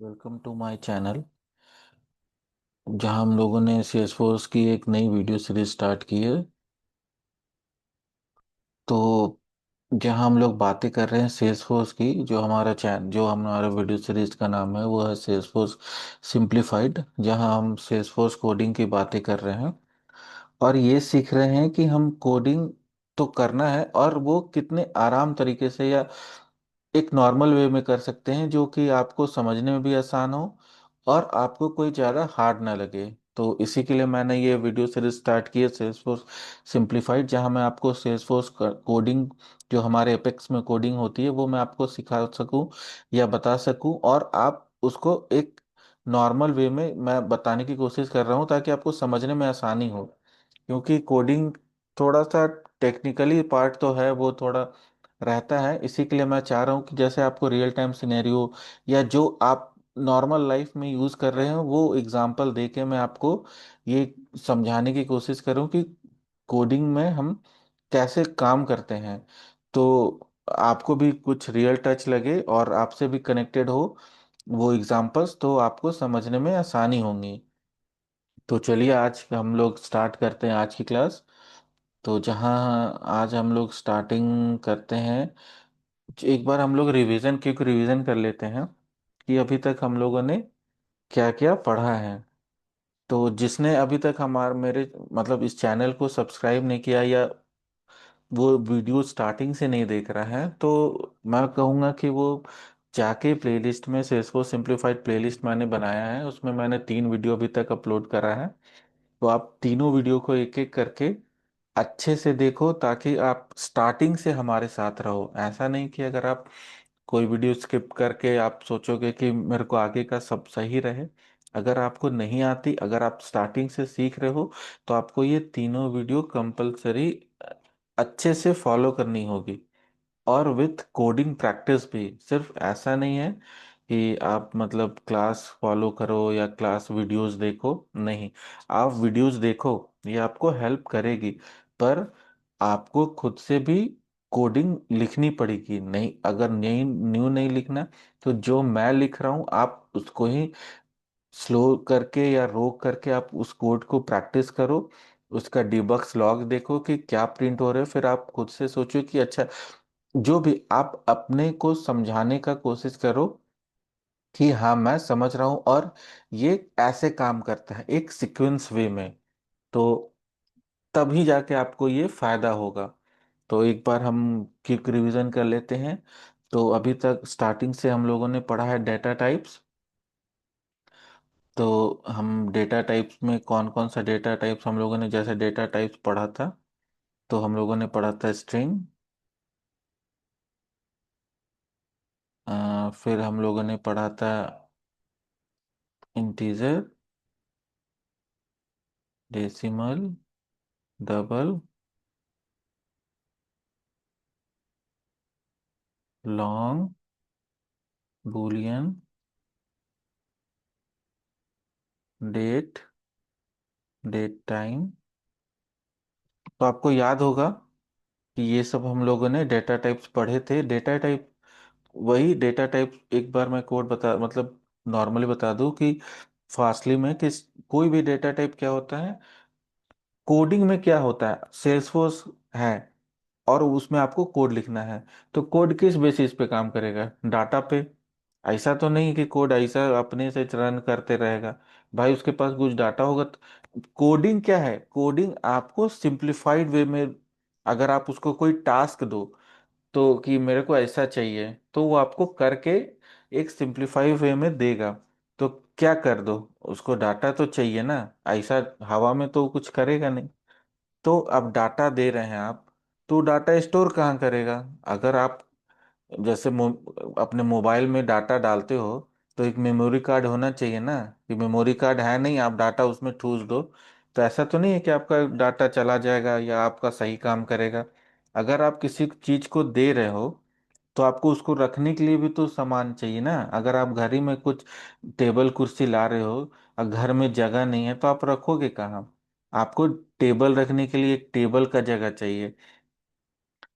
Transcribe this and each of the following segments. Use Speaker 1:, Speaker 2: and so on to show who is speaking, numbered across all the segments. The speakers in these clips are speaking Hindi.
Speaker 1: Welcome to my channel. जहां हम लोगों ने सेल्सफोर्स की एक नई वीडियो सीरीज स्टार्ट की है। तो जहां हम लोग बातें कर रहे हैं सेल्सफोर्स की, जो हमारा वीडियो सीरीज का नाम है वो है सेल्सफोर्स सिंप्लीफाइड, जहां हम सेल्सफोर्स कोडिंग की बातें कर रहे हैं और ये सीख रहे हैं कि हम कोडिंग तो करना है और वो कितने आराम तरीके से या एक नॉर्मल वे में कर सकते हैं जो कि आपको समझने में भी आसान हो और आपको कोई ज़्यादा हार्ड ना लगे। तो इसी के लिए मैंने ये वीडियो सीरीज स्टार्ट की है सेल्सफोर्स सिंप्लीफाइड, जहां मैं आपको सेल्सफोर्स कोडिंग, जो हमारे एपेक्स में कोडिंग होती है, वो मैं आपको सिखा सकूं या बता सकूं और आप उसको एक नॉर्मल वे में मैं बताने की कोशिश कर रहा हूं ताकि आपको समझने में आसानी हो। क्योंकि कोडिंग थोड़ा सा टेक्निकली पार्ट तो है, वो थोड़ा रहता है। इसी के लिए मैं चाह रहा हूँ कि जैसे आपको रियल टाइम सिनेरियो या जो आप नॉर्मल लाइफ में यूज़ कर रहे हो वो एग्जांपल दे के मैं आपको ये समझाने की कोशिश करूँ कि कोडिंग में हम कैसे काम करते हैं, तो आपको भी कुछ रियल टच लगे और आपसे भी कनेक्टेड हो वो एग्जांपल्स, तो आपको समझने में आसानी होंगी। तो चलिए आज हम लोग स्टार्ट करते हैं आज की क्लास। तो जहाँ आज हम लोग स्टार्टिंग करते हैं, एक बार हम लोग रिवीजन, क्विक रिवीजन कर लेते हैं कि अभी तक हम लोगों ने क्या क्या पढ़ा है। तो जिसने अभी तक हमारे मेरे मतलब इस चैनल को सब्सक्राइब नहीं किया या वो वीडियो स्टार्टिंग से नहीं देख रहा है, तो मैं कहूँगा कि वो जाके प्लेलिस्ट में सेल्सफोर्स सिंप्लीफाइड प्लेलिस्ट मैंने बनाया है, उसमें मैंने 3 वीडियो अभी तक अपलोड करा है। तो आप तीनों वीडियो को एक एक करके अच्छे से देखो ताकि आप स्टार्टिंग से हमारे साथ रहो। ऐसा नहीं कि अगर आप कोई वीडियो स्किप करके आप सोचोगे कि मेरे को आगे का सब सही रहे। अगर आपको नहीं आती, अगर आप स्टार्टिंग से सीख रहे हो, तो आपको ये तीनों वीडियो कंपलसरी अच्छे से फॉलो करनी होगी। और विथ कोडिंग प्रैक्टिस भी, सिर्फ ऐसा नहीं है कि आप मतलब क्लास फॉलो करो या क्लास वीडियोस देखो, नहीं। आप वीडियोस देखो, ये आपको हेल्प करेगी, पर आपको खुद से भी कोडिंग लिखनी पड़ेगी। नहीं, अगर नई न्यू नहीं लिखना, तो जो मैं लिख रहा हूँ आप उसको ही स्लो करके या रोक करके आप उस कोड को प्रैक्टिस करो। उसका डिबग्स लॉग देखो कि क्या प्रिंट हो रहा है, फिर आप खुद से सोचो कि अच्छा, जो भी आप अपने को समझाने का कोशिश करो कि हाँ मैं समझ रहा हूँ और ये ऐसे काम करता है एक सीक्वेंस वे में। तो तभी जाके आपको ये फायदा होगा। तो एक बार हम क्विक रिवीजन कर लेते हैं। तो अभी तक स्टार्टिंग से हम लोगों ने पढ़ा है डेटा टाइप्स। तो हम डेटा टाइप्स में कौन कौन सा डेटा टाइप्स हम लोगों ने, जैसे डेटा टाइप्स पढ़ा था, तो हम लोगों ने पढ़ा था स्ट्रिंग, फिर हम लोगों ने पढ़ा था integer, decimal, double, long, boolean, date, date time. तो आपको याद होगा कि ये सब हम लोगों ने डेटा टाइप्स पढ़े थे। डेटा टाइप, वही डेटा टाइप, एक बार मैं कोड बता मतलब नॉर्मली बता दूं कि फास्टली में कि कोई भी डेटा टाइप क्या होता है, कोडिंग में क्या होता है, सेल्सफोर्स है और उसमें आपको कोड लिखना है। तो कोड किस बेसिस पे काम करेगा, डाटा पे। ऐसा तो नहीं कि कोड ऐसा अपने से रन करते रहेगा, भाई उसके पास कुछ डाटा होगा। तो कोडिंग क्या है, कोडिंग आपको सिंप्लीफाइड वे में, अगर आप उसको कोई टास्क दो तो कि मेरे को ऐसा चाहिए, तो वो आपको करके एक सिंप्लीफाइड वे में देगा। तो क्या कर दो, उसको डाटा तो चाहिए ना, ऐसा हवा में तो कुछ करेगा नहीं। तो अब डाटा दे रहे हैं आप, तो डाटा स्टोर कहाँ करेगा। अगर आप जैसे अपने मोबाइल में डाटा डालते हो, तो एक मेमोरी कार्ड होना चाहिए ना, कि मेमोरी कार्ड है नहीं, आप डाटा उसमें ठूस दो। तो ऐसा तो नहीं है कि आपका डाटा चला जाएगा या आपका सही काम करेगा। अगर आप किसी चीज को दे रहे हो, तो आपको उसको रखने के लिए भी तो सामान चाहिए ना। अगर आप घर ही में कुछ टेबल कुर्सी ला रहे हो और घर में जगह नहीं है, तो आप रखोगे कहाँ। आपको टेबल रखने के लिए एक टेबल का जगह चाहिए।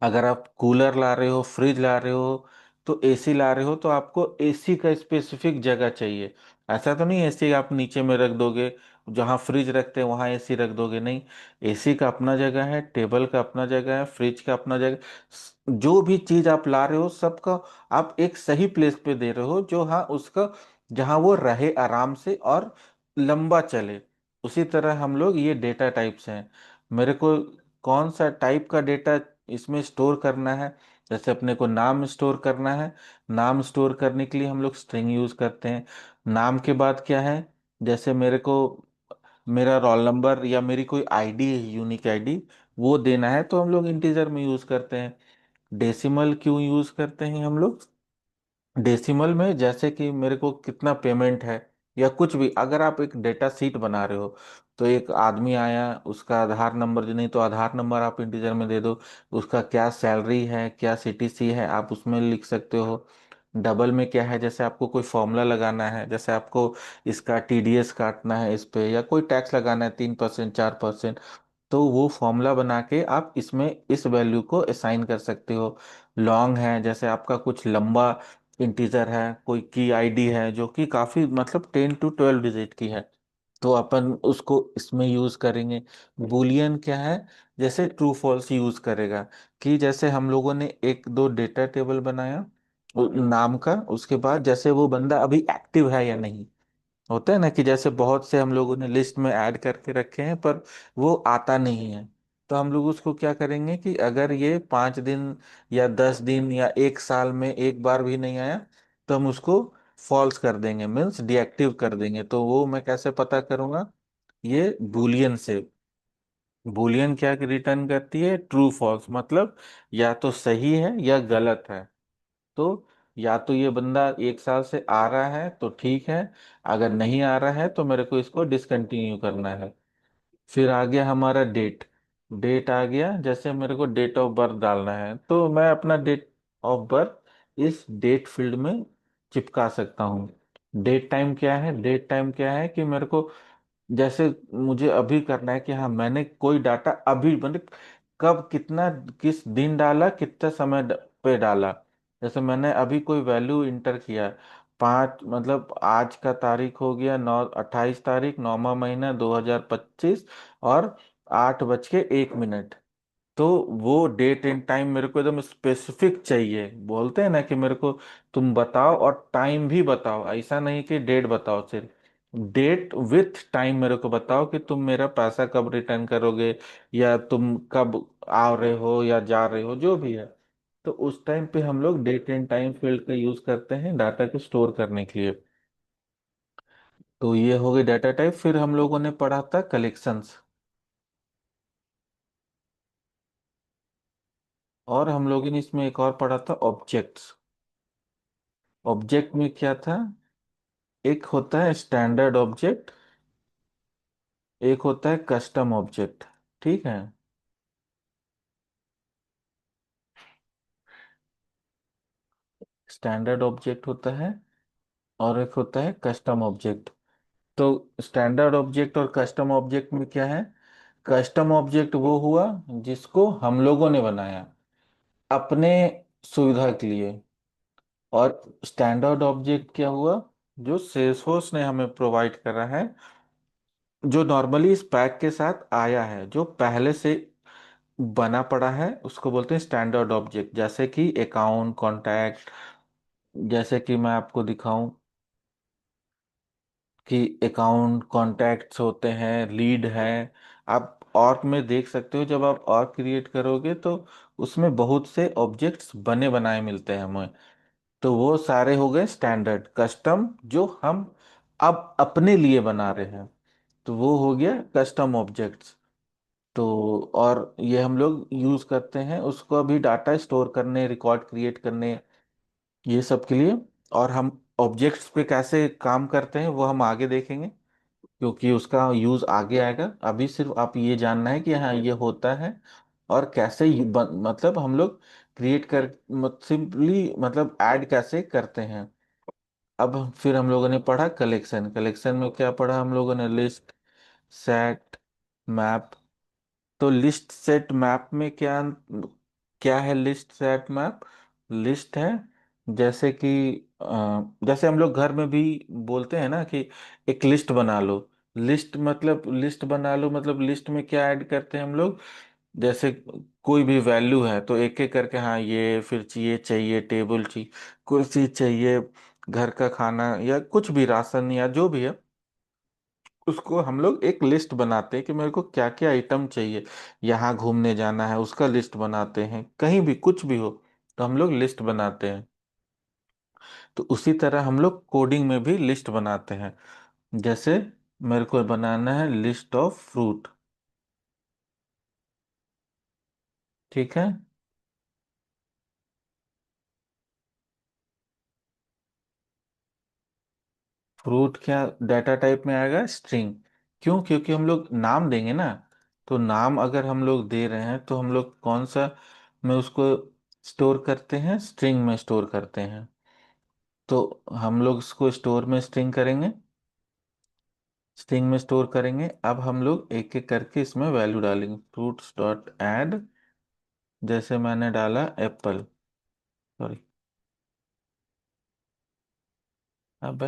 Speaker 1: अगर आप कूलर ला रहे हो, फ्रिज ला रहे हो, तो एसी ला रहे हो तो आपको एसी का स्पेसिफिक जगह चाहिए। ऐसा तो नहीं एसी आप नीचे में रख दोगे, जहाँ फ्रिज रखते हैं वहां एसी रख दोगे, नहीं। एसी का अपना जगह है, टेबल का अपना जगह है, फ्रिज का अपना जगह। जो भी चीज आप ला रहे हो सबका आप एक सही प्लेस पे दे रहे हो, जो हाँ उसका जहाँ वो रहे आराम से और लंबा चले। उसी तरह हम लोग ये डेटा टाइप्स हैं। मेरे को कौन सा टाइप का डेटा इसमें स्टोर करना है, जैसे अपने को नाम स्टोर करना है। नाम स्टोर करने के लिए हम लोग स्ट्रिंग यूज करते हैं। नाम के बाद क्या है, जैसे मेरे को मेरा रोल नंबर या मेरी कोई आईडी है, यूनिक आईडी, वो देना है तो हम लोग इंटीजर में यूज करते हैं। डेसिमल क्यों यूज करते हैं हम लोग, डेसिमल में जैसे कि मेरे को कितना पेमेंट है या कुछ भी, अगर आप एक डेटा सीट बना रहे हो तो एक आदमी आया, उसका आधार नंबर, जो नहीं तो आधार नंबर आप इंटीजर में दे दो। उसका क्या सैलरी है, क्या सीटीसी है, आप उसमें लिख सकते हो। डबल में क्या है, जैसे आपको कोई फॉर्मूला लगाना है, जैसे आपको इसका टीडीएस काटना है इस पे, या कोई टैक्स लगाना है 3%, 4%, तो वो फॉर्मूला बना के आप इसमें इस वैल्यू को असाइन कर सकते हो। लॉन्ग है, जैसे आपका कुछ लंबा इंटीजर है, कोई की आईडी है जो कि काफी मतलब 10 to 12 डिजिट की है, तो अपन उसको इसमें यूज करेंगे। बुलियन क्या है, जैसे ट्रू फॉल्स यूज करेगा, कि जैसे हम लोगों ने एक दो डेटा टेबल बनाया नाम का, उसके बाद जैसे वो बंदा अभी एक्टिव है या नहीं। होता है ना कि जैसे बहुत से हम लोगों ने लिस्ट में ऐड करके रखे हैं पर वो आता नहीं है, तो हम लोग उसको क्या करेंगे कि अगर ये 5 दिन या 10 दिन या एक साल में एक बार भी नहीं आया, तो हम उसको फॉल्स कर देंगे, मीन्स डीएक्टिव कर देंगे। तो वो मैं कैसे पता करूंगा, ये बूलियन से। बूलियन क्या रिटर्न करती है, ट्रू फॉल्स, मतलब या तो सही है या गलत है। तो या तो ये बंदा एक साल से आ रहा है तो ठीक है, अगर नहीं आ रहा है तो मेरे को इसको डिसकंटिन्यू करना है। फिर आ गया हमारा डेट। डेट आ गया, जैसे मेरे को डेट ऑफ बर्थ डालना है तो मैं अपना डेट ऑफ बर्थ इस डेट फील्ड में चिपका सकता हूँ। डेट टाइम क्या है, डेट टाइम क्या है कि मेरे को जैसे मुझे अभी करना है कि हाँ मैंने कोई डाटा अभी मतलब कब कितना किस दिन डाला, कितना समय पे डाला। जैसे मैंने अभी कोई वैल्यू इंटर किया, 5 मतलब आज का तारीख हो गया 28 तारीख 9वां महीना 2025 और 8:01। तो वो डेट एंड टाइम मेरे को एकदम स्पेसिफिक चाहिए, बोलते हैं ना कि मेरे को तुम बताओ और टाइम भी बताओ, ऐसा नहीं कि डेट बताओ सिर्फ, डेट विथ टाइम मेरे को बताओ कि तुम मेरा पैसा कब रिटर्न करोगे, या तुम कब आ रहे हो या जा रहे हो, जो भी है। तो उस टाइम पे हम लोग डेट एंड टाइम फील्ड का यूज करते हैं डाटा को स्टोर करने के लिए। तो ये हो गई डाटा टाइप। फिर हम लोगों ने पढ़ा था कलेक्शंस, और हम लोगों ने इसमें एक और पढ़ा था ऑब्जेक्ट्स। ऑब्जेक्ट में क्या था, एक होता है स्टैंडर्ड ऑब्जेक्ट, एक होता है कस्टम ऑब्जेक्ट। ठीक है, स्टैंडर्ड ऑब्जेक्ट होता है और एक होता है कस्टम ऑब्जेक्ट। तो स्टैंडर्ड ऑब्जेक्ट और कस्टम ऑब्जेक्ट में क्या है, कस्टम ऑब्जेक्ट वो हुआ जिसको हम लोगों ने बनाया अपने सुविधा के लिए, और स्टैंडर्ड ऑब्जेक्ट क्या हुआ, जो सेल्सफोर्स ने हमें प्रोवाइड करा है, जो नॉर्मली इस पैक के साथ आया है, जो पहले से बना पड़ा है, उसको बोलते हैं स्टैंडर्ड ऑब्जेक्ट। जैसे कि अकाउंट, कॉन्टैक्ट, जैसे कि मैं आपको दिखाऊं कि अकाउंट कॉन्टैक्ट्स होते हैं, लीड है। आप और में देख सकते हो, जब आप और क्रिएट करोगे तो उसमें बहुत से ऑब्जेक्ट्स बने बनाए मिलते हैं हमें। तो वो सारे हो गए स्टैंडर्ड। कस्टम जो हम अब अपने लिए बना रहे हैं, तो वो हो गया कस्टम ऑब्जेक्ट्स। तो और ये हम लोग यूज करते हैं उसको अभी डाटा स्टोर करने, रिकॉर्ड क्रिएट करने, ये सब के लिए। और हम ऑब्जेक्ट्स पे कैसे काम करते हैं वो हम आगे देखेंगे, क्योंकि उसका यूज आगे आएगा। अभी सिर्फ आप ये जानना है कि हाँ ये होता है और कैसे मतलब हम लोग क्रिएट कर सिंपली मतलब ऐड कैसे करते हैं। अब फिर हम लोगों ने पढ़ा कलेक्शन। कलेक्शन में क्या पढ़ा हम लोगों ने, लिस्ट, सेट, मैप। तो लिस्ट सेट मैप में क्या क्या है, लिस्ट सेट मैप, लिस्ट है जैसे कि जैसे हम लोग घर में भी बोलते हैं ना कि एक लिस्ट बना लो। लिस्ट बना लो मतलब लिस्ट में क्या ऐड करते हैं हम लोग। जैसे कोई भी वैल्यू है तो एक एक करके, हाँ ये, फिर चाहिए चाहिए टेबल चाहिए, कुर्सी चाहिए, घर का खाना या कुछ भी राशन या जो भी है, उसको हम लोग एक लिस्ट बनाते हैं कि मेरे को क्या क्या आइटम चाहिए। यहाँ घूमने जाना है उसका लिस्ट बनाते हैं, कहीं भी कुछ भी हो तो हम लोग लिस्ट बनाते हैं। तो उसी तरह हम लोग कोडिंग में भी लिस्ट बनाते हैं। जैसे मेरे को बनाना है लिस्ट ऑफ फ्रूट। ठीक है। फ्रूट क्या डाटा टाइप में आएगा? स्ट्रिंग। क्यों? क्योंकि हम लोग नाम देंगे ना। तो नाम अगर हम लोग दे रहे हैं तो हम लोग कौन सा में उसको स्टोर करते हैं? स्ट्रिंग में स्टोर करते हैं। तो हम लोग इसको स्टोर में स्ट्रिंग में स्टोर करेंगे। अब हम लोग एक एक करके इसमें वैल्यू डालेंगे। फ्रूट्स डॉट ऐड, जैसे मैंने डाला एप्पल। सॉरी। अब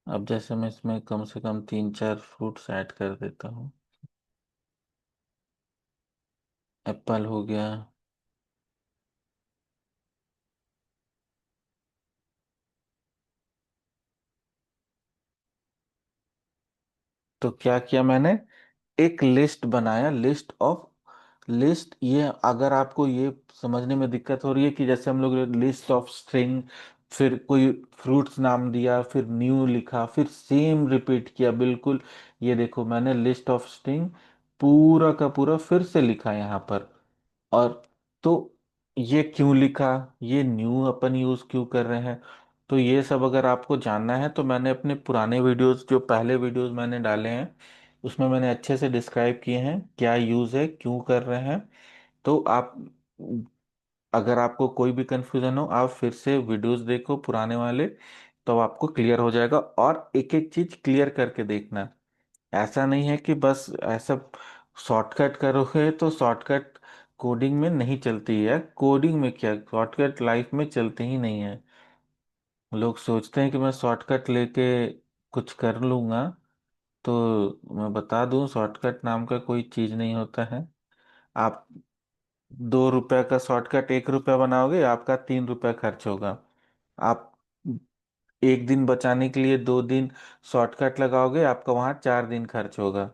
Speaker 1: अब जैसे मैं इसमें कम से कम 3 4 फ्रूट्स ऐड कर देता हूँ। एप्पल हो गया। तो क्या किया मैंने? एक लिस्ट बनाया, लिस्ट। ये अगर आपको ये समझने में दिक्कत हो रही है कि जैसे हम लोग लिस्ट ऑफ स्ट्रिंग, फिर कोई फ्रूट्स नाम दिया, फिर न्यू लिखा, फिर सेम रिपीट किया बिल्कुल। ये देखो मैंने लिस्ट ऑफ स्ट्रिंग पूरा का पूरा फिर से लिखा यहाँ पर। और तो ये क्यों लिखा, ये न्यू अपन यूज क्यों कर रहे हैं, तो ये सब अगर आपको जानना है तो मैंने अपने पुराने वीडियोस, जो पहले वीडियोस मैंने डाले हैं, उसमें मैंने अच्छे से डिस्क्राइब किए हैं क्या यूज है, क्यों कर रहे हैं। तो आप, अगर आपको कोई भी कंफ्यूजन हो आप फिर से वीडियोस देखो पुराने वाले, तो आपको क्लियर हो जाएगा। और एक एक चीज क्लियर करके देखना। ऐसा नहीं है कि बस ऐसा शॉर्टकट करोगे तो शॉर्टकट कोडिंग में नहीं चलती है। कोडिंग में क्या, शॉर्टकट लाइफ में चलते ही नहीं है। लोग सोचते हैं कि मैं शॉर्टकट लेके कुछ कर लूंगा। तो मैं बता दूं, शॉर्टकट नाम का कोई चीज नहीं होता है। आप 2 रुपए का शॉर्टकट 1 रुपया बनाओगे, आपका 3 रुपया खर्च होगा। आप एक दिन बचाने के लिए 2 दिन शॉर्टकट लगाओगे, आपका वहां 4 दिन खर्च होगा।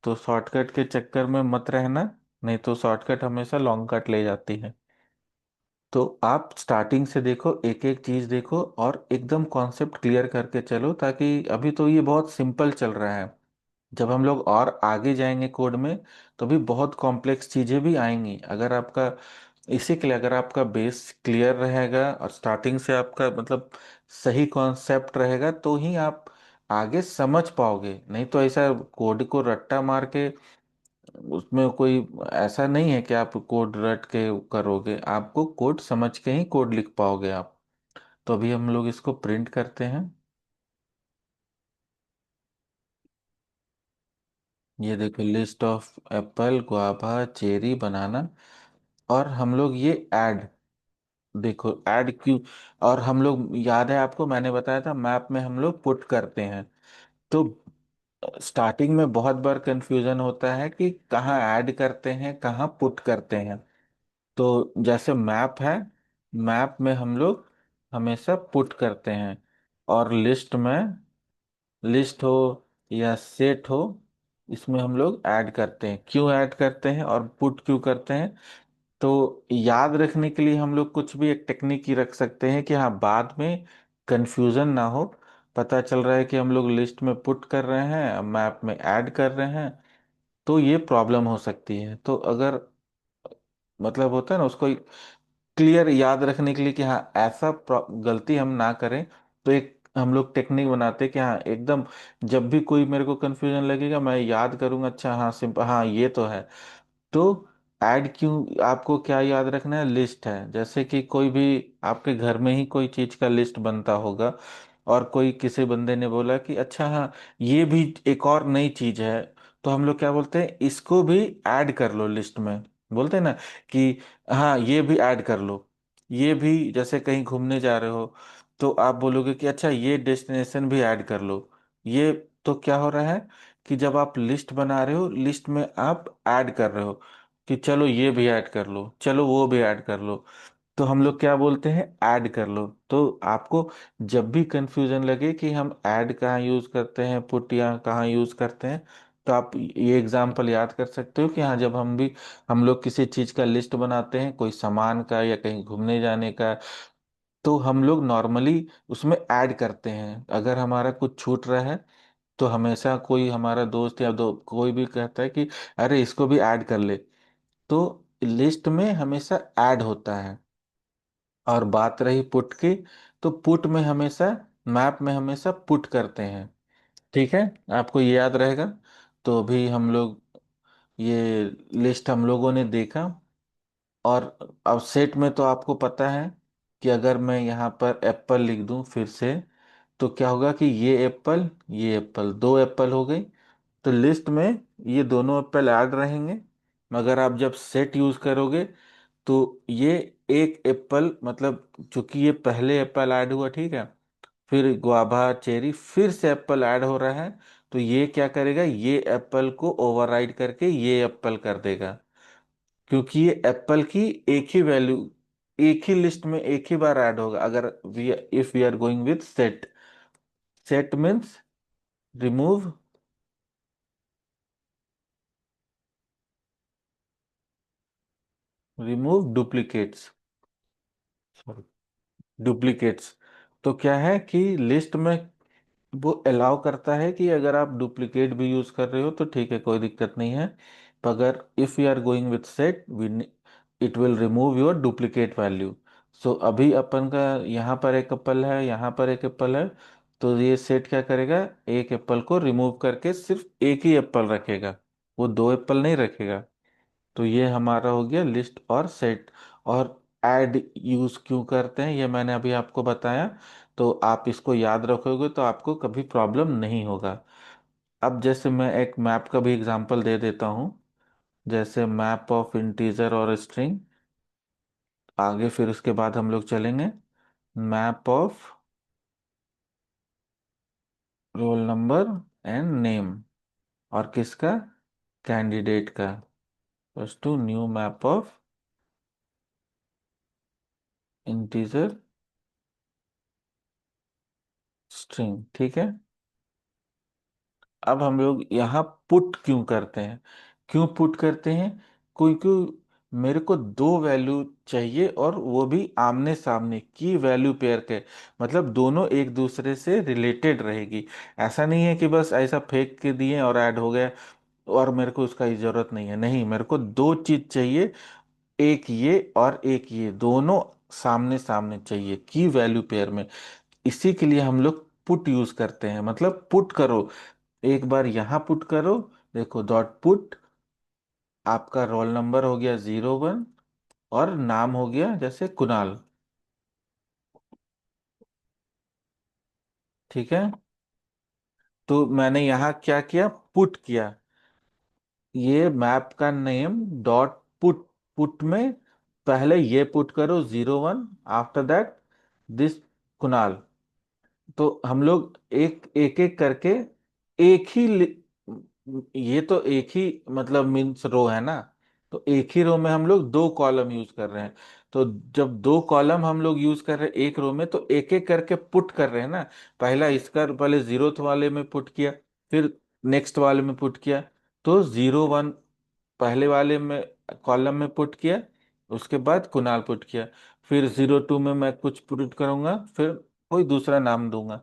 Speaker 1: तो शॉर्टकट के चक्कर में मत रहना, नहीं तो शॉर्टकट हमेशा लॉन्ग कट ले जाती है। तो आप स्टार्टिंग से देखो, एक एक चीज देखो और एकदम कॉन्सेप्ट क्लियर करके चलो, ताकि अभी तो ये बहुत सिंपल चल रहा है। जब हम लोग और आगे जाएंगे कोड में तो भी बहुत कॉम्प्लेक्स चीजें भी आएंगी। अगर आपका, इसी के लिए अगर आपका बेस क्लियर रहेगा और स्टार्टिंग से आपका मतलब सही कॉन्सेप्ट रहेगा तो ही आप आगे समझ पाओगे। नहीं तो ऐसा कोड को रट्टा मार के, उसमें कोई ऐसा नहीं है कि आप कोड रट के करोगे। आपको कोड समझ के ही कोड लिख पाओगे आप। तो अभी हम लोग इसको प्रिंट करते हैं। ये देखो list of apple, guava, cherry, banana. और हम लोग ये ऐड, देखो ऐड क्यों। और हम लोग, याद है आपको मैंने बताया था मैप में हम लोग पुट करते हैं। तो स्टार्टिंग में बहुत बार कंफ्यूजन होता है कि कहाँ ऐड करते हैं कहाँ पुट करते हैं। तो जैसे मैप है, मैप में हम लोग हमेशा पुट करते हैं। और लिस्ट में, लिस्ट हो या सेट हो, इसमें हम लोग ऐड करते हैं। क्यों ऐड करते हैं और पुट क्यों करते हैं? तो याद रखने के लिए हम लोग कुछ भी एक टेक्निक ही रख सकते हैं कि हाँ बाद में कंफ्यूजन ना हो। पता चल रहा है कि हम लोग लिस्ट में पुट कर रहे हैं, मैप में ऐड कर रहे हैं, तो ये प्रॉब्लम हो सकती है। तो अगर मतलब होता है ना उसको क्लियर याद रखने के लिए कि हाँ ऐसा गलती हम ना करें, तो एक हम लोग टेक्निक बनाते हैं कि हाँ एकदम, जब भी कोई मेरे को कंफ्यूजन लगेगा मैं याद करूंगा, अच्छा हाँ सिंपल, हाँ ये तो है। तो ऐड क्यों, आपको क्या याद रखना है, लिस्ट है। जैसे कि कोई भी आपके घर में ही कोई चीज का लिस्ट बनता होगा, और कोई किसी बंदे ने बोला कि अच्छा हाँ, ये भी एक और नई चीज है, तो हम लोग क्या बोलते हैं, इसको भी ऐड कर लो लिस्ट में। बोलते हैं ना कि हाँ ये भी ऐड कर लो। ये भी, जैसे कहीं घूमने जा रहे हो तो आप बोलोगे कि अच्छा ये डेस्टिनेशन भी ऐड कर लो। ये तो क्या हो रहा है कि जब आप लिस्ट बना रहे हो, लिस्ट में आप ऐड कर रहे हो कि चलो ये भी ऐड कर लो, चलो वो भी ऐड कर लो। तो हम लोग क्या बोलते हैं, ऐड कर लो। तो आपको जब भी कंफ्यूजन लगे कि हम ऐड कहाँ यूज करते हैं, पुट या कहाँ यूज करते हैं, तो आप ये एग्जाम्पल याद कर सकते हो कि हाँ, जब हम लोग किसी चीज का लिस्ट बनाते हैं, कोई सामान का या कहीं घूमने जाने का, तो हम लोग नॉर्मली उसमें ऐड करते हैं। अगर हमारा कुछ छूट रहा है तो हमेशा कोई हमारा दोस्त या दो कोई भी कहता है कि अरे इसको भी ऐड कर ले, तो लिस्ट में हमेशा ऐड होता है। और बात रही पुट की, तो पुट में हमेशा, मैप में हमेशा पुट करते हैं। ठीक है, आपको ये याद रहेगा। तो अभी हम लोग ये लिस्ट हम लोगों ने देखा। और अब सेट में तो आपको पता है कि अगर मैं यहाँ पर एप्पल लिख दूं फिर से, तो क्या होगा कि ये एप्पल, दो एप्पल हो गई। तो लिस्ट में ये दोनों एप्पल ऐड रहेंगे, मगर आप जब सेट यूज करोगे तो ये एक एप्पल, मतलब चूंकि ये पहले एप्पल ऐड हुआ, ठीक है, फिर गुआभा चेरी, फिर से एप्पल ऐड हो रहा है, तो ये क्या करेगा, ये एप्पल को ओवरराइड करके ये एप्पल कर देगा। क्योंकि ये एप्पल की एक ही वैल्यू, एक ही लिस्ट में एक ही बार ऐड होगा। अगर we if we are going with set, set means remove, remove duplicates, duplicates. तो क्या है कि लिस्ट में वो अलाउ करता है कि अगर आप डुप्लीकेट भी यूज कर रहे हो तो ठीक है, कोई दिक्कत नहीं है। पर अगर if you are going with set, it will remove your duplicate value. So अभी अपन का यहाँ पर एक एप्पल है, यहाँ पर एक एप्पल है, तो ये सेट क्या करेगा, एक एप्पल को रिमूव करके सिर्फ एक ही एप्पल रखेगा, वो दो एप्पल नहीं रखेगा। तो ये हमारा हो गया लिस्ट और सेट। और ऐड यूज क्यों करते हैं ये मैंने अभी आपको बताया। तो आप इसको याद रखोगे तो आपको कभी प्रॉब्लम नहीं होगा। अब जैसे मैं एक मैप का भी एग्जांपल दे देता हूँ, जैसे मैप ऑफ इंटीजर और स्ट्रिंग। आगे फिर उसके बाद हम लोग चलेंगे map of roll number and name, और किसका, कैंडिडेट का। First to new map of integer string, ठीक है। अब हम लोग यहाँ पुट क्यों करते हैं, क्यों पुट करते हैं, क्योंकि मेरे को दो वैल्यू चाहिए, और वो भी आमने सामने की वैल्यू पेयर के, मतलब दोनों एक दूसरे से रिलेटेड रहेगी। ऐसा नहीं है कि बस ऐसा फेंक के दिए और ऐड हो गया और मेरे को उसका जरूरत नहीं है। नहीं, मेरे को दो चीज चाहिए, एक ये और एक ये, दोनों सामने सामने चाहिए की वैल्यू पेयर में। इसी के लिए हम लोग पुट यूज करते हैं, मतलब पुट करो, एक बार यहाँ पुट करो। देखो डॉट पुट, आपका रोल नंबर हो गया 01, और नाम हो गया जैसे कुणाल, ठीक है। तो मैंने यहाँ क्या किया, पुट किया, ये मैप का नेम डॉट पुट, पुट में पहले ये पुट करो 01, आफ्टर दैट दिस कुणाल। तो हम लोग एक एक एक करके, एक ही ये तो एक ही मतलब मीन्स रो है ना, तो एक ही रो में हम लोग दो कॉलम यूज कर रहे हैं। तो जब दो कॉलम हम लोग यूज कर रहे हैं एक रो में, तो एक एक करके पुट कर रहे हैं ना। पहला इसका पहले 0th वाले में पुट किया, फिर नेक्स्ट वाले में पुट किया, तो 01 पहले वाले में कॉलम में पुट किया, उसके बाद कुणाल पुट किया, फिर 02 में मैं कुछ पुट करूंगा, फिर कोई दूसरा नाम दूंगा।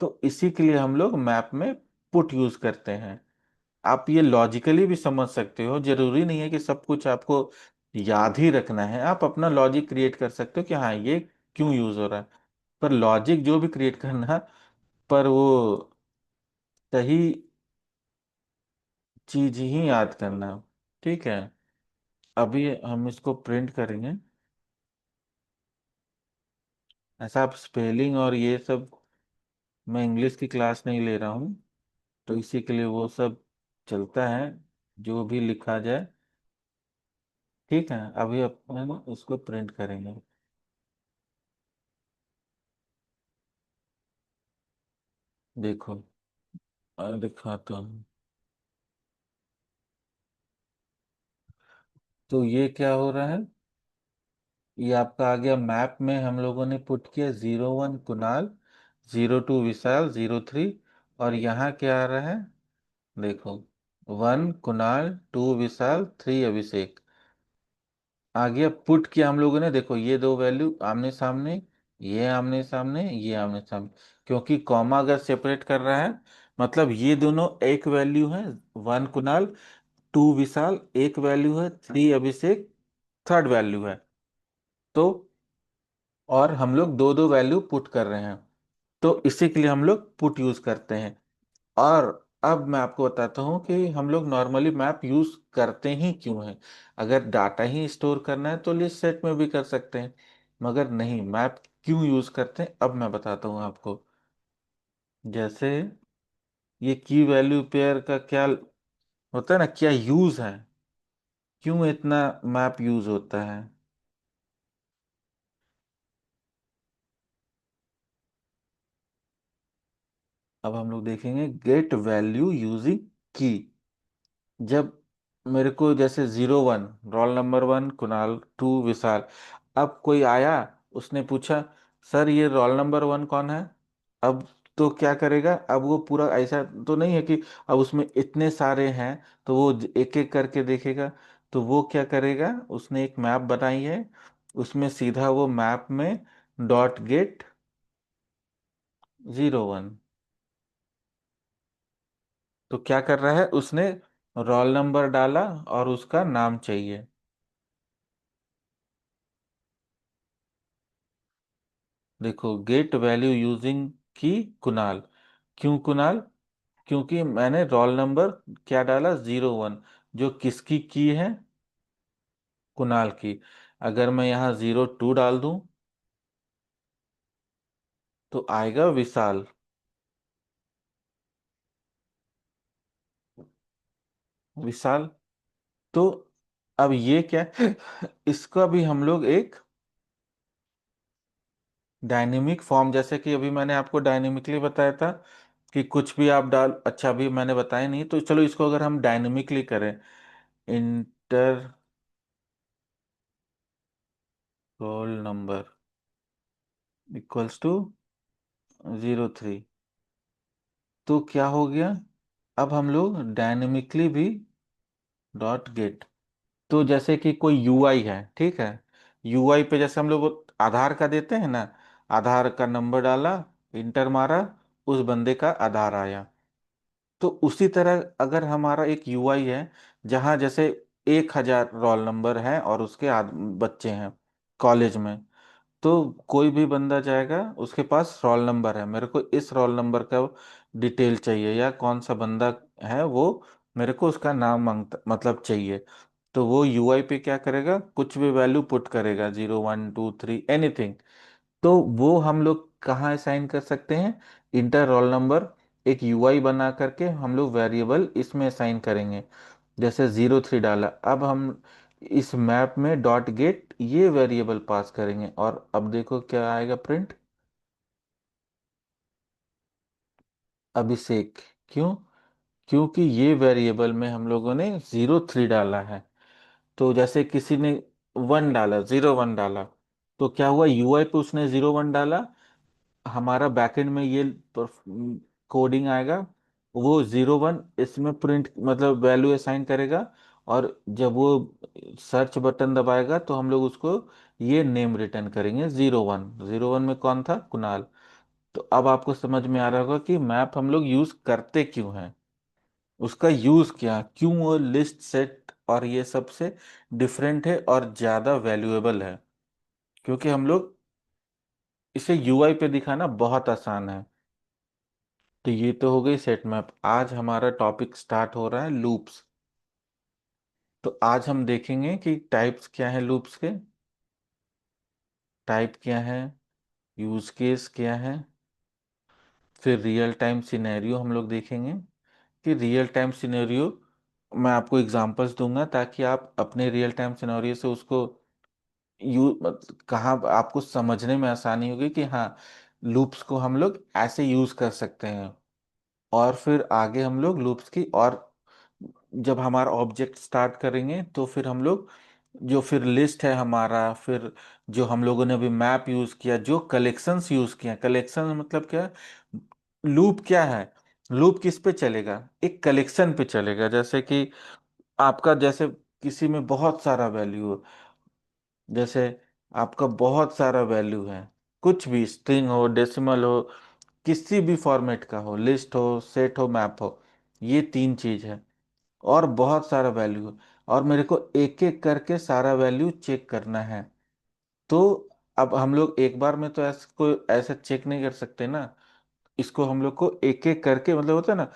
Speaker 1: तो इसी के लिए हम लोग मैप में पुट यूज करते हैं। आप ये लॉजिकली भी समझ सकते हो, जरूरी नहीं है कि सब कुछ आपको याद ही रखना है। आप अपना लॉजिक क्रिएट कर सकते हो कि हाँ ये क्यों यूज हो रहा है, पर लॉजिक जो भी क्रिएट करना, पर वो सही चीज ही याद करना, ठीक है। अभी हम इसको प्रिंट करेंगे। ऐसा आप स्पेलिंग और ये सब, मैं इंग्लिश की क्लास नहीं ले रहा हूँ, तो इसी के लिए वो सब चलता है, जो भी लिखा जाए। ठीक है, अभी अपन उसको प्रिंट करेंगे। देखो, दिखाता हूँ। तो ये क्या हो रहा है, ये आपका आ गया मैप में, हम लोगों ने पुट किया 01 कुणाल, 02 विशाल, 03। और यहाँ क्या आ रहा है, देखो, 1 कुणाल, 2 विशाल, 3 अभिषेक। आ गया, पुट किया हम लोगों ने, देखो ये दो वैल्यू आमने सामने, ये आमने सामने, ये आमने सामने। क्योंकि कॉमा अगर सेपरेट कर रहा है, मतलब ये दोनों एक वैल्यू है, 1 कुणाल, 2 विशाल, एक वैल्यू है, 3 अभिषेक, थर्ड वैल्यू है। तो और हम लोग दो दो वैल्यू पुट कर रहे हैं, तो इसी के लिए हम लोग पुट यूज करते हैं। और अब मैं आपको बताता हूँ कि हम लोग नॉर्मली मैप यूज करते ही क्यों हैं। अगर डाटा ही स्टोर करना है तो लिस्ट सेट में भी कर सकते हैं, मगर नहीं, मैप क्यों यूज करते हैं अब मैं बताता हूँ आपको। जैसे ये की वैल्यू पेयर का क्या होता है ना, क्या यूज है, क्यों इतना मैप यूज होता है। अब हम लोग देखेंगे गेट वैल्यू यूजिंग की। जब मेरे को जैसे 01 रोल नंबर 1 कुणाल, 2 विशाल, अब कोई आया, उसने पूछा सर ये रोल नंबर 1 कौन है। अब तो क्या करेगा, अब वो पूरा ऐसा तो नहीं है कि अब उसमें इतने सारे हैं, तो वो एक एक करके देखेगा। तो वो क्या करेगा, उसने एक मैप बनाई है, उसमें सीधा वो मैप में डॉट गेट 01। तो क्या कर रहा है, उसने रोल नंबर डाला और उसका नाम चाहिए। देखो, गेट वैल्यू यूजिंग की कुणाल, क्यों कुणाल, क्योंकि मैंने रोल नंबर क्या डाला, 01, जो किसकी की है, कुणाल की। अगर मैं यहाँ 02 डाल दूं तो आएगा विशाल। विशाल। तो अब ये क्या इसका भी हम लोग एक डायनेमिक फॉर्म, जैसे कि अभी मैंने आपको डायनेमिकली बताया था कि कुछ भी आप डाल, अच्छा अभी मैंने बताया नहीं, तो चलो इसको अगर हम डायनेमिकली करें, enter roll number equals to 03। तो क्या हो गया, अब हम लोग डायनेमिकली भी डॉट गेट। तो जैसे कि कोई यूआई है, ठीक है, यूआई पे जैसे हम लोग आधार का देते हैं ना, आधार का नंबर डाला, इंटर मारा, उस बंदे का आधार आया। तो उसी तरह अगर हमारा एक यूआई है, जहाँ जैसे 1000 रोल नंबर है और उसके बच्चे हैं कॉलेज में, तो कोई भी बंदा जाएगा, उसके पास रोल नंबर है, मेरे को इस रोल नंबर का डिटेल चाहिए, या कौन सा बंदा है वो, मेरे को उसका नाम मांगता मतलब चाहिए। तो वो यूआई पे क्या करेगा, कुछ भी वैल्यू पुट करेगा, 01 2 3 एनीथिंग। तो वो हम लोग कहाँ असाइन कर सकते हैं, इंटर रोल नंबर, एक यूआई बना करके हम लोग वेरिएबल इसमें असाइन करेंगे। जैसे 03 डाला, अब हम इस मैप में डॉट गेट ये वेरिएबल पास करेंगे, और अब देखो क्या आएगा प्रिंट, अभिषेक। क्यों, क्योंकि ये वेरिएबल में हम लोगों ने 03 डाला है। तो जैसे किसी ने 1 डाला, 01 डाला, तो क्या हुआ, यूआई पे उसने 01 डाला, हमारा बैकएंड में ये कोडिंग आएगा, वो 01 इसमें प्रिंट मतलब वैल्यू असाइन करेगा। और जब वो सर्च बटन दबाएगा तो हम लोग उसको ये नेम रिटर्न करेंगे, 01। 01 में कौन था, कुणाल। तो अब आपको समझ में आ रहा होगा कि मैप हम लोग यूज करते क्यों हैं, उसका यूज क्या, क्यों वो लिस्ट सेट और ये सबसे डिफरेंट है और ज्यादा वैल्यूएबल है। क्योंकि हम लोग इसे यूआई पे दिखाना बहुत आसान है। तो ये तो हो गई सेट मैप। आज हमारा टॉपिक स्टार्ट हो रहा है लूप्स। तो आज हम देखेंगे कि टाइप्स क्या है लूप्स के, टाइप क्या है, यूज केस क्या है, फिर रियल टाइम सिनेरियो हम लोग देखेंगे कि रियल टाइम सिनेरियो मैं आपको एग्जांपल्स दूंगा ताकि आप अपने रियल टाइम सिनेरियो से उसको कहाँ आपको समझने में आसानी होगी कि हाँ लूप्स को हम लोग ऐसे यूज कर सकते हैं। और फिर आगे हम लोग लूप्स की और जब हमारा ऑब्जेक्ट स्टार्ट करेंगे तो फिर हम लोग जो फिर लिस्ट है हमारा, फिर जो हम लोगों ने अभी मैप यूज किया, जो कलेक्शंस यूज किया, कलेक्शन मतलब क्या, लूप क्या है, लूप किस पे चलेगा, एक कलेक्शन पे चलेगा। जैसे कि आपका जैसे किसी में बहुत सारा वैल्यू हो, जैसे आपका बहुत सारा वैल्यू है, कुछ भी स्ट्रिंग हो, डेसिमल हो, किसी भी फॉर्मेट का हो, लिस्ट हो, सेट हो, मैप हो, ये तीन चीज है। और बहुत सारा वैल्यू है और मेरे को एक एक करके सारा वैल्यू चेक करना है। तो अब हम लोग एक बार में तो ऐसा चेक नहीं कर सकते ना, इसको हम लोग को एक एक करके, मतलब होता है ना,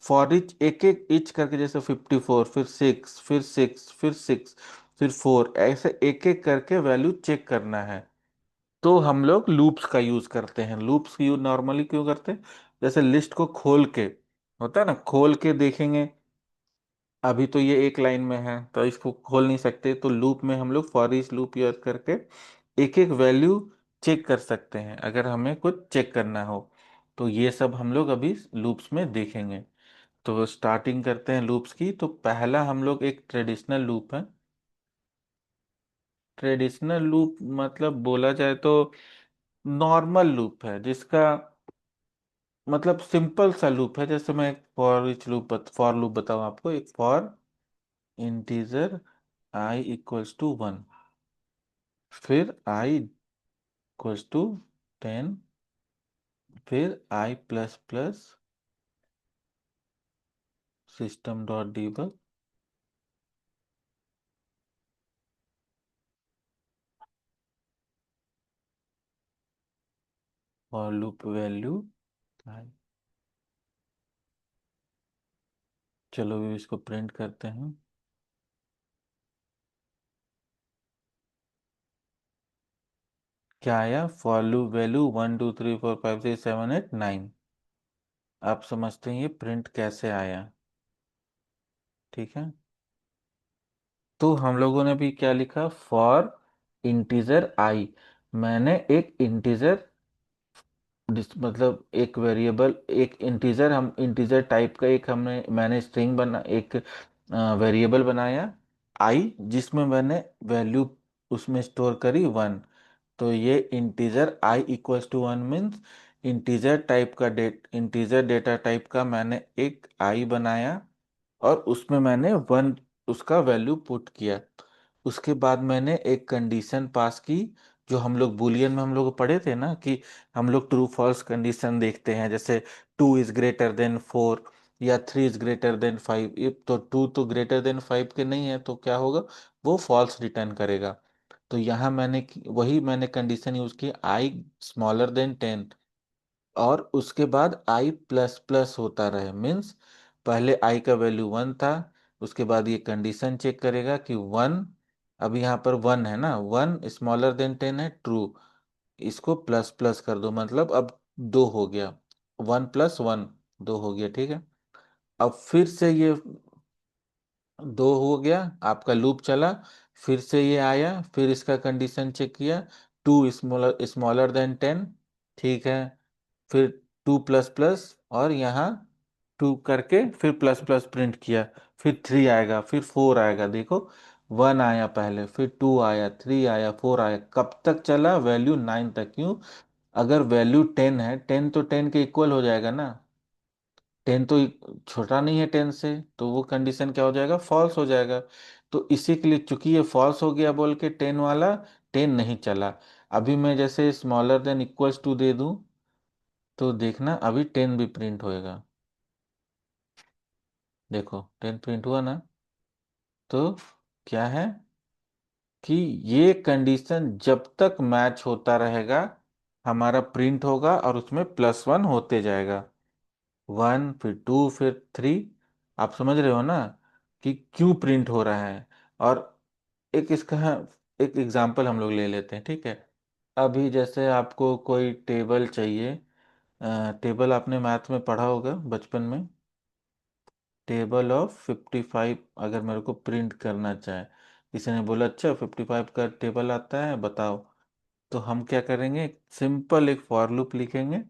Speaker 1: फॉर इच, एक एक इच करके, जैसे 54, फिर 6, फिर 6, फिर 6, फिर 4, ऐसे एक एक करके वैल्यू चेक करना है। तो हम लोग लूप्स का यूज करते हैं। लूप्स यूज नॉर्मली क्यों करते हैं, जैसे लिस्ट को खोल के, होता है ना, खोल के देखेंगे, अभी तो ये एक लाइन में है तो इसको खोल नहीं सकते, तो लूप में हम लोग फॉर ईच लूप यूज करके एक एक वैल्यू चेक कर सकते हैं अगर हमें कुछ चेक करना हो। तो ये सब हम लोग अभी लूप्स में देखेंगे। तो स्टार्टिंग करते हैं लूप्स की। तो पहला हम लोग एक ट्रेडिशनल लूप है। ट्रेडिशनल लूप मतलब बोला जाए तो नॉर्मल लूप है जिसका मतलब सिंपल सा लूप है। जैसे मैं एक for each loop, for loop बताऊं आपको, एक for integer I equals to 1, फिर आई इक्वल्स टू 10, फिर I plus plus system dot debug for loop value I. चलो अभी इसको प्रिंट करते हैं। क्या आया, फॉर लूप वैल्यू 1 2 3 4 5 6 7 8 9। आप समझते हैं ये प्रिंट कैसे आया, ठीक है। तो हम लोगों ने भी क्या लिखा, फॉर इंटीजर आई, मैंने एक इंटीजर, मतलब एक वेरिएबल, एक इंटीजर, हम इंटीजर टाइप का एक हमने मैंने स्ट्रिंग बना, एक वेरिएबल बनाया आई, जिसमें मैंने वैल्यू उसमें स्टोर करी 1। तो ये integer I equals to 1 means integer type का इंटीजर डेटा टाइप का मैंने एक आई बनाया और उसमें मैंने 1 उसका वैल्यू पुट किया। उसके बाद मैंने एक कंडीशन पास की, जो हम लोग बुलियन में हम लोग पढ़े थे ना कि हम लोग ट्रू फॉल्स कंडीशन देखते हैं, जैसे 2 इज ग्रेटर देन 4 या 3 इज ग्रेटर देन 5। ये तो 2 तो ग्रेटर देन 5 के नहीं है तो क्या होगा, वो फॉल्स रिटर्न करेगा। तो यहाँ मैंने वही मैंने कंडीशन यूज की, आई स्मॉलर देन 10, और उसके बाद आई प्लस प्लस होता रहे, मीन्स पहले आई का वैल्यू 1 था, उसके बाद ये कंडीशन चेक करेगा कि 1, अब यहाँ पर 1 है ना, 1 स्मॉलर देन 10 है, ट्रू, इसको प्लस प्लस कर दो, मतलब अब 2 हो गया, 1 + 1 2 हो गया, ठीक है। अब फिर से ये 2 हो गया, आपका लूप चला, फिर से ये आया, फिर इसका कंडीशन चेक किया, 2 स्मॉलर देन 10, ठीक है, फिर 2 प्लस प्लस, और यहाँ 2 करके फिर प्लस प्लस प्रिंट किया, फिर 3 आएगा, फिर 4 आएगा, देखो 1 आया पहले, फिर 2 आया, 3 आया, 4 आया, कब तक चला, वैल्यू 9 तक। क्यों, अगर वैल्यू 10 है, 10 तो 10 के इक्वल हो जाएगा ना, 10 तो छोटा नहीं है 10 से, तो वो कंडीशन क्या हो जाएगा, फॉल्स हो जाएगा। तो इसी के लिए चूंकि ये फॉल्स हो गया बोल के 10 वाला 10 नहीं चला। अभी मैं जैसे स्मॉलर देन इक्वल्स टू दे दूं तो देखना अभी 10 भी प्रिंट होएगा, देखो 10 प्रिंट हुआ ना। तो क्या है कि ये कंडीशन जब तक मैच होता रहेगा हमारा प्रिंट होगा और उसमें +1 होते जाएगा, 1 फिर 2 फिर 3। आप समझ रहे हो ना कि क्यों प्रिंट हो रहा है। और एक इसका एक एग्जांपल हम लोग ले लेते हैं, ठीक है। अभी जैसे आपको कोई टेबल चाहिए, टेबल आपने मैथ में पढ़ा होगा बचपन में। टेबल ऑफ 55 अगर मेरे को प्रिंट करना चाहे, किसी ने बोला अच्छा 55 का टेबल आता है बताओ, तो हम क्या करेंगे, सिंपल एक फॉर लूप लिखेंगे।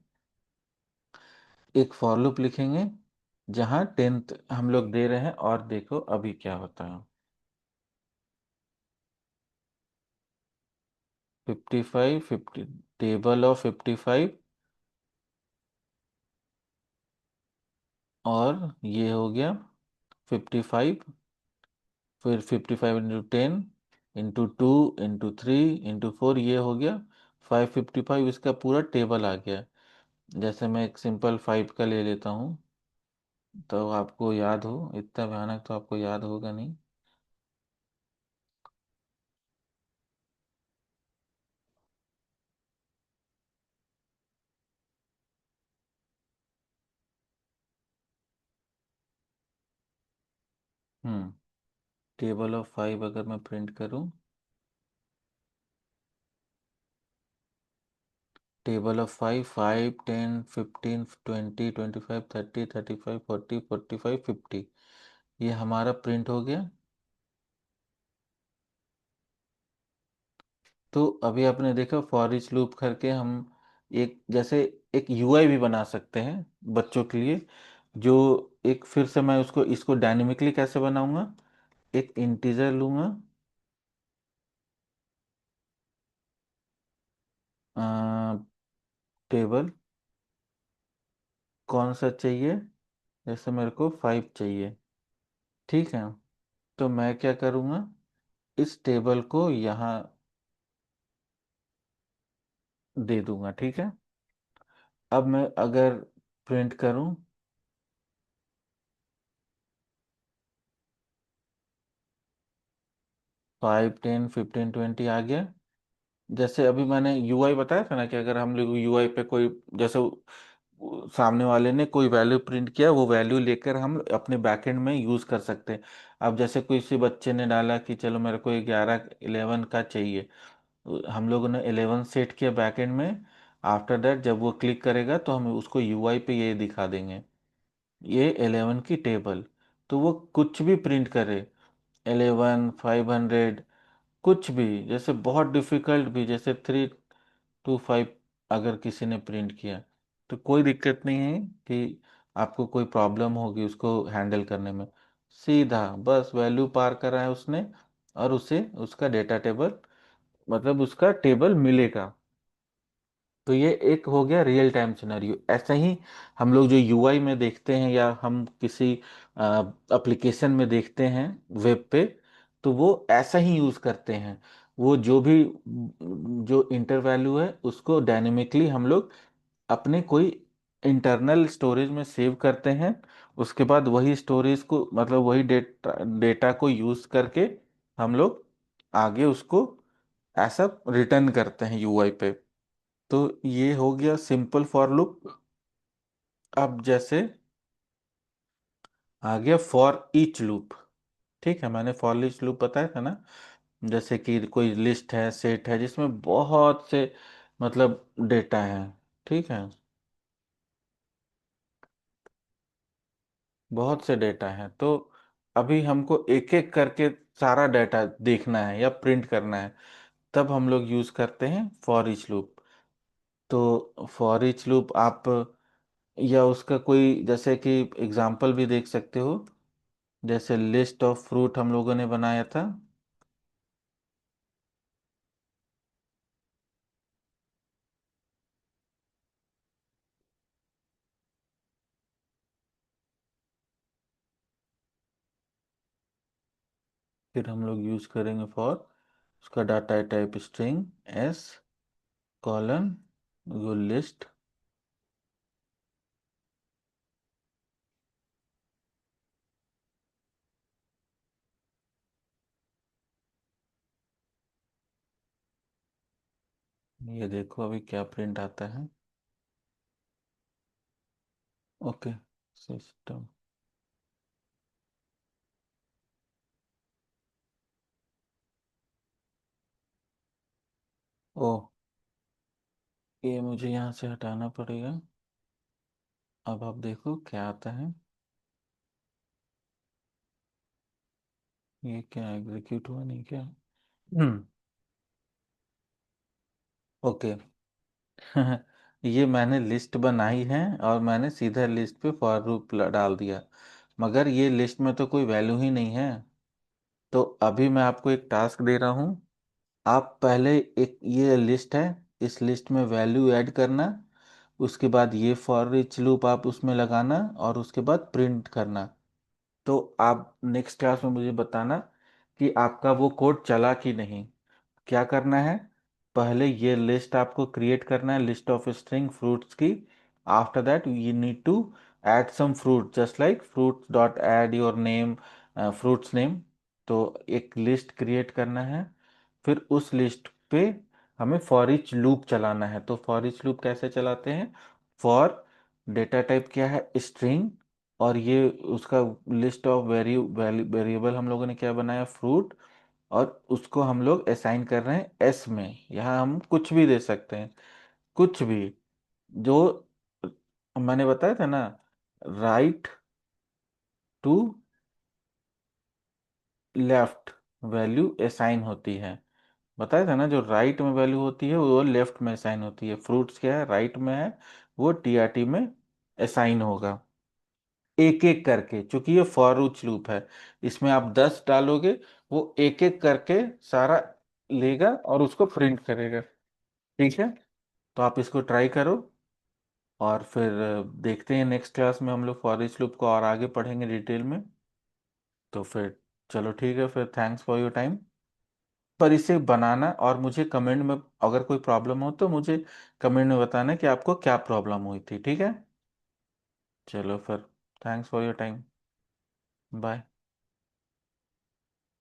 Speaker 1: एक फॉर लूप लिखेंगे जहाँ टेंथ हम लोग दे रहे हैं, और देखो अभी क्या होता है। 55 50, टेबल ऑफ 55, और ये हो गया 55, फिर 55 × 10 × 2 × 3 × 4, ये हो गया 555। इसका पूरा टेबल आ गया। जैसे मैं एक सिंपल 5 का ले लेता हूँ, तो आपको याद हो, इतना भयानक तो आपको याद होगा नहीं। टेबल ऑफ 5 अगर मैं प्रिंट करूँ, टेबल ऑफ 5, 5 10 15 20 25 30 35 40 45 50, ये हमारा प्रिंट हो गया। तो अभी आपने देखा फॉर ईच लूप करके हम एक जैसे एक यूआई भी बना सकते हैं बच्चों के लिए। जो एक फिर से मैं उसको इसको डायनेमिकली कैसे बनाऊंगा, एक इंटीजर लूंगा, टेबल कौन सा चाहिए, जैसे मेरे को 5 चाहिए, ठीक है। तो मैं क्या करूँगा, इस टेबल को यहाँ दे दूंगा, ठीक है। अब मैं अगर प्रिंट करूँ, 5 10 15 20 आ गया। जैसे अभी मैंने यूआई बताया था ना कि अगर हम लोग यूआई पे कोई, जैसे सामने वाले ने कोई वैल्यू प्रिंट किया, वो वैल्यू लेकर हम अपने बैकएंड में यूज कर सकते हैं। अब जैसे कोई सी बच्चे ने डाला कि चलो मेरे को 11 11 का चाहिए, तो हम लोगों ने 11 सेट किया बैकएंड में। आफ्टर दैट जब वो क्लिक करेगा तो हम उसको यूआई पे ये दिखा देंगे, ये 11 की टेबल। तो वो कुछ भी प्रिंट करे, 11 500, कुछ भी, जैसे बहुत डिफिकल्ट भी, जैसे 3 2 5 अगर किसी ने प्रिंट किया, तो कोई दिक्कत नहीं है कि आपको कोई प्रॉब्लम होगी उसको हैंडल करने में। सीधा बस वैल्यू पार करा है उसने, और उसे उसका डेटा टेबल, मतलब उसका टेबल मिलेगा। तो ये एक हो गया रियल टाइम सिनेरियो। ऐसा ही हम लोग जो यूआई में देखते हैं या हम किसी एप्लीकेशन में देखते हैं वेब पे, तो वो ऐसा ही यूज करते हैं। वो जो भी जो इंटर वैल्यू है उसको डायनेमिकली हम लोग अपने कोई इंटरनल स्टोरेज में सेव करते हैं। उसके बाद वही स्टोरेज को, मतलब वही डेटा डेटा को यूज करके हम लोग आगे उसको ऐसा रिटर्न करते हैं यूआई पे। तो ये हो गया सिंपल फॉर लूप। अब जैसे आ गया फॉर ईच लूप, ठीक है। मैंने फॉर ईच लूप बताया था ना, जैसे कि कोई लिस्ट है, सेट है, जिसमें बहुत से मतलब डेटा है, ठीक है, बहुत से डेटा है। तो अभी हमको एक एक करके सारा डाटा देखना है या प्रिंट करना है, तब हम लोग यूज करते हैं फॉर ईच लूप। तो फॉर ईच लूप आप, या उसका कोई जैसे कि एग्जांपल भी देख सकते हो, जैसे लिस्ट ऑफ फ्रूट हम लोगों ने बनाया था। फिर हम लोग यूज करेंगे फॉर, उसका data type string S colon yo list. ये देखो अभी क्या प्रिंट आता है। ओके, सिस्टम, ओ, ये मुझे यहाँ से हटाना पड़ेगा। अब आप देखो क्या आता है। ये क्या एग्जीक्यूट हुआ नहीं क्या? ओके। ये मैंने लिस्ट बनाई है और मैंने सीधा लिस्ट पे फॉर लूप डाल दिया, मगर ये लिस्ट में तो कोई वैल्यू ही नहीं है। तो अभी मैं आपको एक टास्क दे रहा हूँ। आप पहले एक ये लिस्ट है, इस लिस्ट में वैल्यू ऐड करना, उसके बाद ये फॉर ईच लूप आप उसमें लगाना और उसके बाद प्रिंट करना। तो आप नेक्स्ट क्लास में मुझे बताना कि आपका वो कोड चला कि नहीं। क्या करना है, पहले ये लिस्ट आपको क्रिएट करना है, लिस्ट ऑफ स्ट्रिंग फ्रूट्स की। After that you need to add some fruit, just like fruits dot add your name, fruits name. तो एक लिस्ट क्रिएट करना है, फिर उस लिस्ट पे हमें फॉर ईच लूप चलाना है। तो फॉर ईच लूप कैसे चलाते हैं? फॉर डेटा टाइप क्या है? स्ट्रिंग। और ये उसका लिस्ट ऑफ वेरिएबल हम लोगों ने क्या बनाया? फ्रूट। और उसको हम लोग असाइन कर रहे हैं एस में। यहाँ हम कुछ भी दे सकते हैं, कुछ भी। जो मैंने बताया था ना, right to left value assign होती है। बताया था ना, जो राइट में वैल्यू होती है वो लेफ्ट में असाइन होती है। फ्रूट्स क्या है? राइट में है, वो टीआरटी में असाइन होगा। एक एक करके, क्योंकि ये फॉर ईच लूप है, इसमें आप 10 डालोगे, वो एक एक करके सारा लेगा और उसको प्रिंट करेगा। ठीक है, तो आप इसको ट्राई करो। और फिर देखते हैं नेक्स्ट क्लास में हम लोग फॉर ईच लूप को और आगे पढ़ेंगे डिटेल में। तो फिर चलो ठीक है, फिर थैंक्स फॉर योर टाइम। पर इसे बनाना और मुझे कमेंट में, अगर कोई प्रॉब्लम हो तो मुझे कमेंट में बताना कि आपको क्या प्रॉब्लम हुई थी। ठीक है, चलो फिर, thanks for your time. Bye.